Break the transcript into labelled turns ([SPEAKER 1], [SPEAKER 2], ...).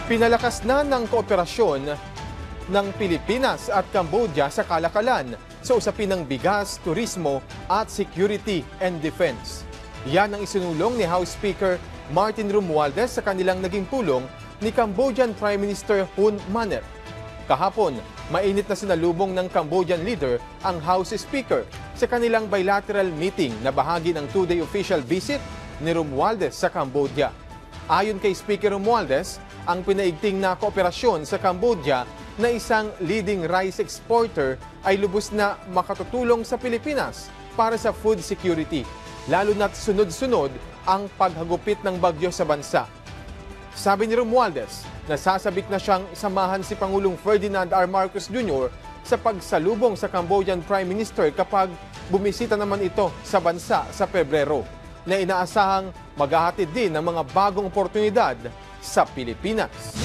[SPEAKER 1] Pinalakas na ng kooperasyon ng Pilipinas at Cambodia sa kalakalan sa usapin ng bigas, turismo at security and defense. Yan ang isinulong ni House Speaker Martin Romualdez sa kanilang naging pulong ni Cambodian Prime Minister Hun Manet. Kahapon, mainit na sinalubong ng Cambodian leader ang House Speaker sa kanilang bilateral meeting na bahagi ng two-day official visit ni Romualdez sa Cambodia. Ayon kay Speaker Romualdez, ang pinaigting na kooperasyon sa Cambodia na isang leading rice exporter ay lubos na makatutulong sa Pilipinas para sa food security, lalo na't sunod-sunod ang paghagupit ng bagyo sa bansa. Sabi ni Romualdez, nasasabik na siyang samahan si Pangulong Ferdinand R. Marcos Jr. sa pagsalubong sa Cambodian Prime Minister kapag bumisita naman ito sa bansa sa Pebrero, na inaasahang maghahatid din ng mga bagong oportunidad sa Pilipinas.